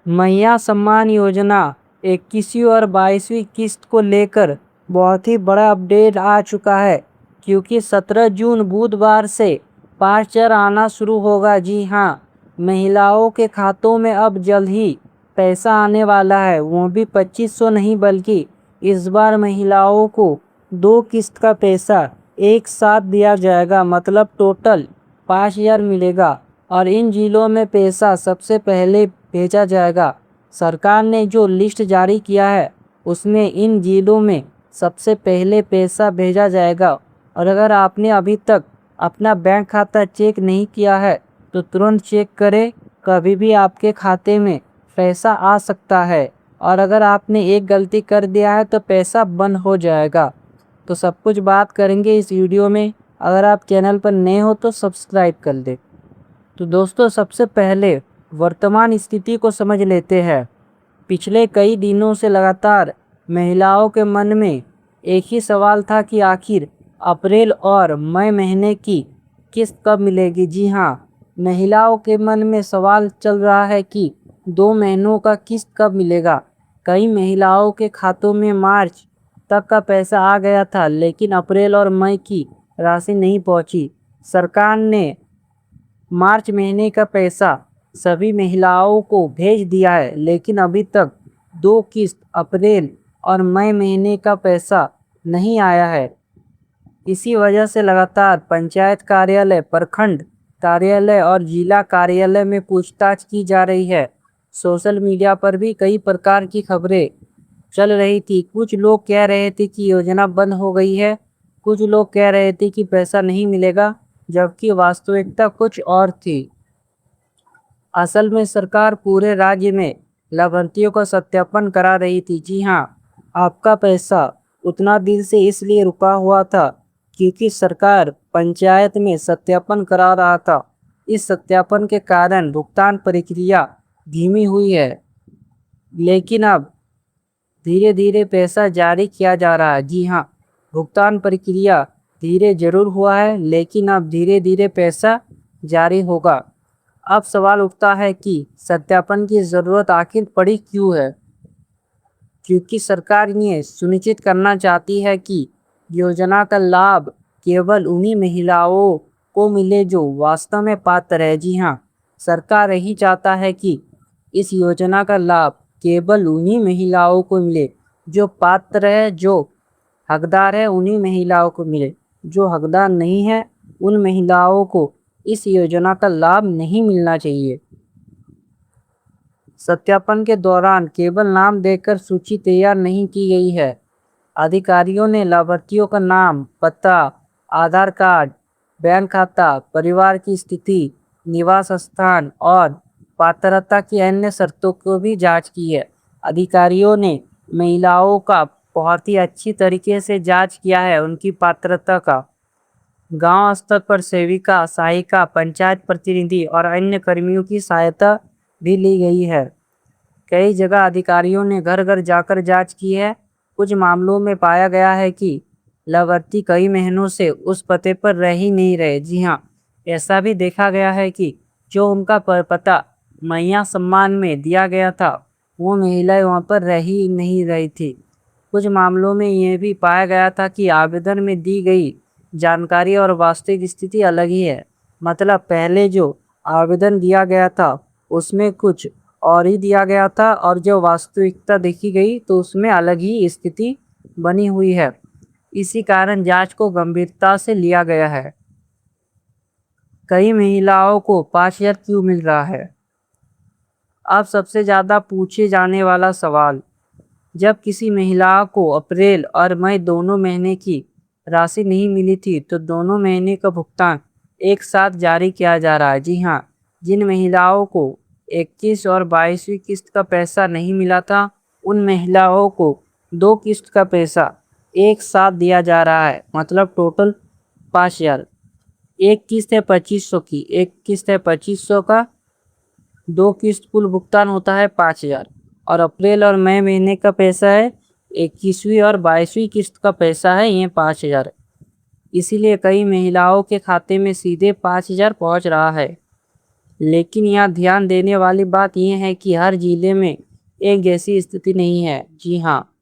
मैया सम्मान योजना 21वीं और 22वीं किस्त को लेकर बहुत ही बड़ा अपडेट आ चुका है, क्योंकि 17 जून बुधवार से 5,000 आना शुरू होगा। जी हाँ, महिलाओं के खातों में अब जल्द ही पैसा आने वाला है, वो भी 2500 नहीं बल्कि इस बार महिलाओं को 2 किस्त का पैसा एक साथ दिया जाएगा, मतलब टोटल 5,000 मिलेगा। और इन जिलों में पैसा सबसे पहले भेजा जाएगा। सरकार ने जो लिस्ट जारी किया है उसमें इन जिलों में सबसे पहले पैसा भेजा जाएगा। और अगर आपने अभी तक अपना बैंक खाता चेक नहीं किया है तो तुरंत चेक करें, कभी भी आपके खाते में पैसा आ सकता है। और अगर आपने एक गलती कर दिया है तो पैसा बंद हो जाएगा। तो सब कुछ बात करेंगे इस वीडियो में। अगर आप चैनल पर नए हो तो सब्सक्राइब कर दें। तो दोस्तों, सबसे पहले वर्तमान स्थिति को समझ लेते हैं। पिछले कई दिनों से लगातार महिलाओं के मन में एक ही सवाल था कि आखिर अप्रैल और मई महीने की किस्त कब मिलेगी। जी हाँ, महिलाओं के मन में सवाल चल रहा है कि 2 महीनों का किस्त कब मिलेगा। कई महिलाओं के खातों में मार्च तक का पैसा आ गया था, लेकिन अप्रैल और मई की राशि नहीं पहुंची। सरकार ने मार्च महीने का पैसा सभी महिलाओं को भेज दिया है, लेकिन अभी तक 2 किस्त अप्रैल और मई महीने का पैसा नहीं आया है। इसी वजह से लगातार पंचायत कार्यालय, प्रखंड कार्यालय और जिला कार्यालय में पूछताछ की जा रही है। सोशल मीडिया पर भी कई प्रकार की खबरें चल रही थी। कुछ लोग कह रहे थे कि योजना बंद हो गई है, कुछ लोग कह रहे थे कि पैसा नहीं मिलेगा, जबकि वास्तविकता कुछ और थी। असल में सरकार पूरे राज्य में लाभार्थियों का सत्यापन करा रही थी। जी हाँ, आपका पैसा उतना दिन से इसलिए रुका हुआ था क्योंकि सरकार पंचायत में सत्यापन करा रहा था। इस सत्यापन के कारण भुगतान प्रक्रिया धीमी हुई है, लेकिन अब धीरे धीरे पैसा जारी किया जा रहा है। जी हाँ, भुगतान प्रक्रिया धीरे जरूर हुआ है, लेकिन अब धीरे धीरे पैसा जारी होगा। अब सवाल उठता है कि सत्यापन की ज़रूरत आखिर पड़ी क्यों है। क्योंकि सरकार ये सुनिश्चित करना चाहती है कि योजना का लाभ केवल उन्हीं महिलाओं को मिले जो वास्तव में पात्र है। जी हाँ, सरकार यही चाहता है कि इस योजना का लाभ केवल उन्हीं महिलाओं को मिले जो पात्र है, जो हकदार है उन्हीं महिलाओं को मिले। जो हकदार नहीं है उन महिलाओं को इस योजना का लाभ नहीं मिलना चाहिए। सत्यापन के दौरान केवल नाम देकर सूची तैयार नहीं की गई है। अधिकारियों ने लाभार्थियों का नाम, पता, आधार कार्ड, बैंक खाता, परिवार की स्थिति, निवास स्थान और पात्रता की अन्य शर्तों को भी जांच की है। अधिकारियों ने महिलाओं का बहुत ही अच्छी तरीके से जांच किया है, उनकी पात्रता का। गांव स्तर पर सेविका, सहायिका, पंचायत प्रतिनिधि और अन्य कर्मियों की सहायता भी ली गई है। कई जगह अधिकारियों ने घर घर जाकर जांच की है। कुछ मामलों में पाया गया है कि लाभार्थी कई महीनों से उस पते पर रह ही नहीं रहे। जी हाँ, ऐसा भी देखा गया है कि जो उनका पता मैया सम्मान में दिया गया था, वो महिलाएं वहाँ पर रह ही नहीं रही थी। कुछ मामलों में यह भी पाया गया था कि आवेदन में दी गई जानकारी और वास्तविक स्थिति अलग ही है। मतलब पहले जो आवेदन दिया गया था उसमें कुछ और ही दिया गया था, और जो वास्तविकता देखी गई तो उसमें अलग ही स्थिति बनी हुई है। इसी कारण जांच को गंभीरता से लिया गया है। कई महिलाओं को 5,000 क्यों मिल रहा है? अब सबसे ज़्यादा पूछे जाने वाला सवाल, जब किसी महिला को अप्रैल और मई दोनों महीने की राशि नहीं मिली थी तो दोनों महीने का भुगतान एक साथ जारी किया जा रहा है। जी हाँ, जिन महिलाओं को 21 और 22वीं किस्त का पैसा नहीं मिला था, उन महिलाओं को 2 किस्त का पैसा एक साथ दिया जा रहा है, मतलब टोटल 5,000। एक किस्त है 2500 की, एक किस्त है 2500 का, 2 किस्त कुल भुगतान होता है 5,000। और अप्रैल और मई महीने का पैसा है 21वीं और 22वीं किस्त का पैसा है ये 5,000। इसीलिए कई महिलाओं के खाते में सीधे 5,000 पहुंच रहा है। लेकिन यहाँ ध्यान देने वाली बात यह है कि हर जिले में एक जैसी स्थिति नहीं है। जी हाँ,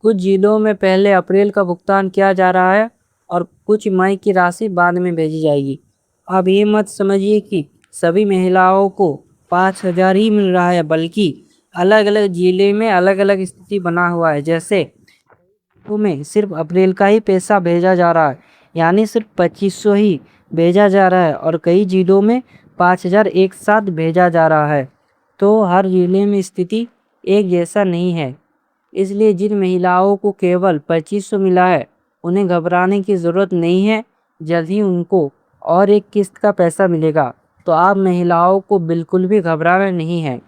कुछ जिलों में पहले अप्रैल का भुगतान किया जा रहा है और कुछ मई की राशि बाद में भेजी जाएगी। अब ये मत समझिए कि सभी महिलाओं को 5,000 ही मिल रहा है, बल्कि अलग अलग जिले में अलग अलग स्थिति बना हुआ है। जैसे में सिर्फ अप्रैल का ही पैसा भेजा जा रहा है, यानी सिर्फ 2500 ही भेजा जा रहा है, और कई जिलों में 5,000 एक साथ भेजा जा रहा है। तो हर जिले में स्थिति एक जैसा नहीं है। इसलिए जिन महिलाओं को केवल 2500 मिला है, उन्हें घबराने की ज़रूरत नहीं है। जल्द ही उनको और एक किस्त का पैसा मिलेगा। तो आप महिलाओं को बिल्कुल भी घबराना नहीं है।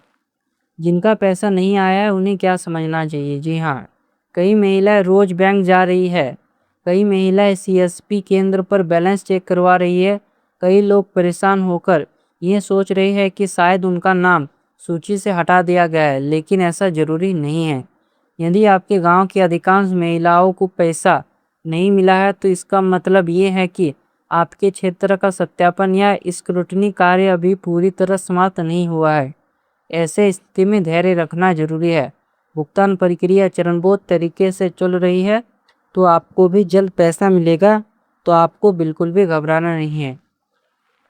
जिनका पैसा नहीं आया है उन्हें क्या समझना चाहिए। जी हाँ, कई महिलाएं रोज बैंक जा रही है, कई महिलाएं सीएसपी केंद्र पर बैलेंस चेक करवा रही है। कई लोग परेशान होकर ये सोच रहे हैं कि शायद उनका नाम सूची से हटा दिया गया है, लेकिन ऐसा ज़रूरी नहीं है। यदि आपके गांव की अधिकांश महिलाओं को पैसा नहीं मिला है, तो इसका मतलब ये है कि आपके क्षेत्र का सत्यापन या स्क्रूटनी कार्य अभी पूरी तरह समाप्त नहीं हुआ है। ऐसे स्थिति में धैर्य रखना जरूरी है। भुगतान प्रक्रिया चरणबद्ध तरीके से चल रही है, तो आपको भी जल्द पैसा मिलेगा। तो आपको बिल्कुल भी घबराना नहीं है।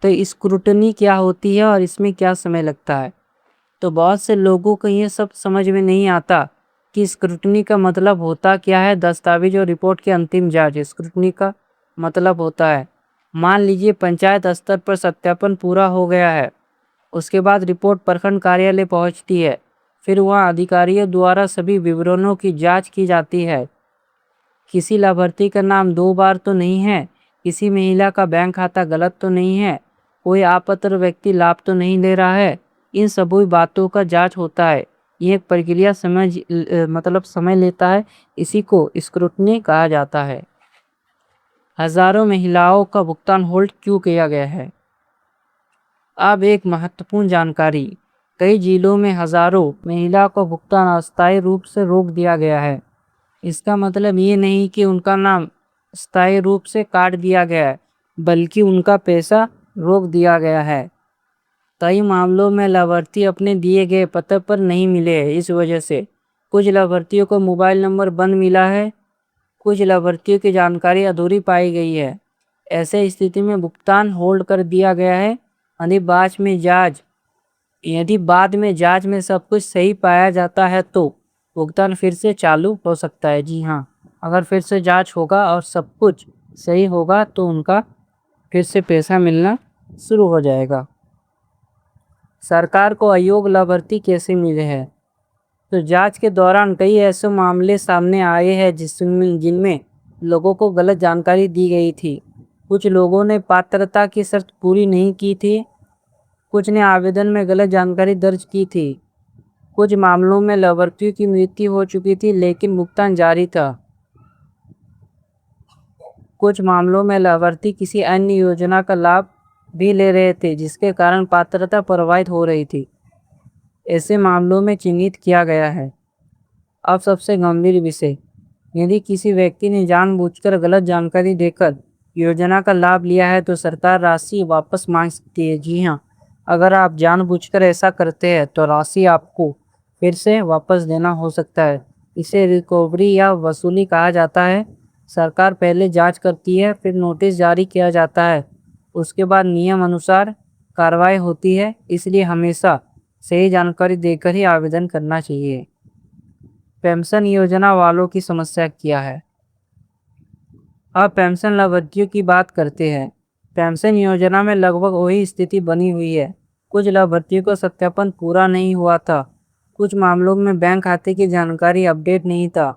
तो स्क्रूटनी क्या होती है और इसमें क्या समय लगता है? तो बहुत से लोगों को ये सब समझ में नहीं आता कि स्क्रूटनी का मतलब होता क्या है। दस्तावेज और रिपोर्ट के अंतिम जांच स्क्रूटनी का मतलब होता है। मान लीजिए पंचायत स्तर पर सत्यापन पूरा हो गया है, उसके बाद रिपोर्ट प्रखंड कार्यालय पहुंचती है। फिर वहां अधिकारियों द्वारा सभी विवरणों की जांच की जाती है। किसी लाभार्थी का नाम 2 बार तो नहीं है, किसी महिला का बैंक खाता गलत तो नहीं है, कोई अपात्र व्यक्ति लाभ तो नहीं ले रहा है। इन सभी बातों का जांच होता है। ये एक प्रक्रिया समय लेता है। इसी को स्क्रूटनी कहा जाता है। हजारों महिलाओं का भुगतान होल्ड क्यों किया गया है? अब एक महत्वपूर्ण जानकारी, कई जिलों में हजारों महिलाओं का भुगतान अस्थायी रूप से रोक दिया गया है। इसका मतलब ये नहीं कि उनका नाम स्थायी रूप से काट दिया गया है, बल्कि उनका पैसा रोक दिया गया है। कई मामलों में लाभार्थी अपने दिए गए पते पर नहीं मिले हैं। इस वजह से कुछ लाभार्थियों को मोबाइल नंबर बंद मिला है, कुछ लाभार्थियों की जानकारी अधूरी पाई गई है। ऐसे स्थिति में भुगतान होल्ड कर दिया गया है। यदि बाद में जांच में सब कुछ सही पाया जाता है, तो भुगतान फिर से चालू हो सकता है। जी हाँ, अगर फिर से जांच होगा और सब कुछ सही होगा, तो उनका फिर से पैसा मिलना शुरू हो जाएगा। सरकार को अयोग्य लाभार्थी कैसे मिले हैं? तो जांच के दौरान कई ऐसे मामले सामने आए हैं जिनमें लोगों को गलत जानकारी दी गई थी। कुछ लोगों ने पात्रता की शर्त पूरी नहीं की थी, कुछ ने आवेदन में गलत जानकारी दर्ज की थी। कुछ मामलों में लाभार्थियों की मृत्यु हो चुकी थी, लेकिन भुगतान जारी था। कुछ मामलों में लाभार्थी किसी अन्य योजना का लाभ भी ले रहे थे, जिसके कारण पात्रता प्रभावित हो रही थी। ऐसे मामलों में चिन्हित किया गया है। अब सबसे गंभीर विषय, यदि किसी व्यक्ति ने जानबूझकर गलत जानकारी देकर योजना का लाभ लिया है, तो सरकार राशि वापस मांग सकती है। जी हाँ, अगर आप जानबूझकर ऐसा करते हैं, तो राशि आपको फिर से वापस देना हो सकता है। इसे रिकवरी या वसूली कहा जाता है। सरकार पहले जांच करती है, फिर नोटिस जारी किया जाता है, उसके बाद नियम अनुसार कार्रवाई होती है। इसलिए हमेशा सही जानकारी देकर ही आवेदन करना चाहिए। पेंशन योजना वालों की समस्या क्या है? अब पेंशन लाभार्थियों की बात करते हैं। पेंशन योजना में लगभग वही स्थिति बनी हुई है। कुछ लाभार्थियों का सत्यापन पूरा नहीं हुआ था, कुछ मामलों में बैंक खाते की जानकारी अपडेट नहीं था,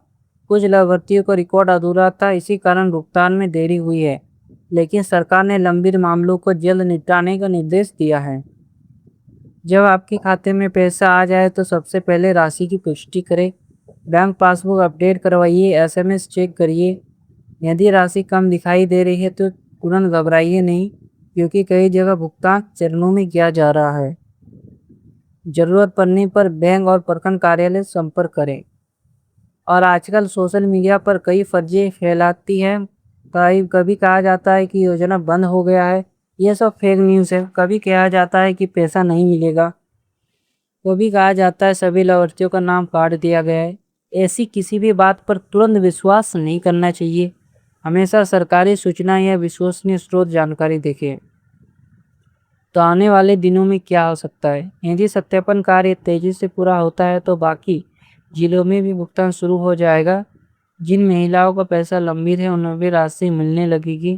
कुछ लाभार्थियों का रिकॉर्ड अधूरा था। इसी कारण भुगतान में देरी हुई है, लेकिन सरकार ने लंबित मामलों को जल्द निपटाने का निर्देश दिया है। जब आपके खाते में पैसा आ जाए, तो सबसे पहले राशि की पुष्टि करें। बैंक पासबुक अपडेट करवाइए, एसएमएस चेक करिए। यदि राशि कम दिखाई दे रही है, तो तुरंत घबराइए नहीं, क्योंकि कई जगह भुगतान चरणों में किया जा रहा है। जरूरत पड़ने पर बैंक और प्रखंड कार्यालय संपर्क करें। और आजकल सोशल मीडिया पर कई फर्जी फैलाती है। कभी कहा जाता है कि योजना बंद हो गया है, ये सब फेक न्यूज़ है। कभी कहा जाता है कि पैसा नहीं मिलेगा, कभी कहा जाता है सभी लाभार्थियों का नाम काट दिया गया है। ऐसी किसी भी बात पर तुरंत विश्वास नहीं करना चाहिए। हमेशा सरकारी सूचना या विश्वसनीय स्रोत जानकारी देखें। तो आने वाले दिनों में क्या हो सकता है? यदि सत्यापन कार्य तेजी से पूरा होता है तो बाकी जिलों में भी भुगतान शुरू हो जाएगा। जिन महिलाओं का पैसा लंबित है उन्हें भी राशि मिलने लगेगी।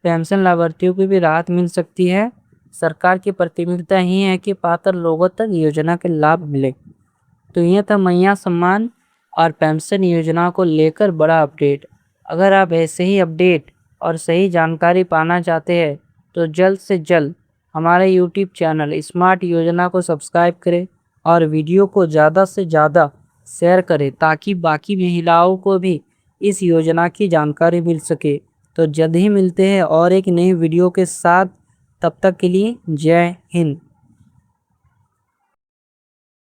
पेंशन लाभार्थियों को भी राहत मिल सकती है। सरकार की प्राथमिकता ही है कि पात्र लोगों तक योजना के लाभ मिले। तो यह था मैया सम्मान और पेंशन योजना को लेकर बड़ा अपडेट। अगर आप ऐसे ही अपडेट और सही जानकारी पाना चाहते हैं तो जल्द से जल्द हमारे यूट्यूब चैनल स्मार्ट योजना को सब्सक्राइब करें और वीडियो को ज़्यादा से ज़्यादा शेयर करें ताकि बाकी महिलाओं को भी इस योजना की जानकारी मिल सके। तो जल्द ही मिलते हैं और एक नई वीडियो के साथ। तब तक के लिए जय हिंद।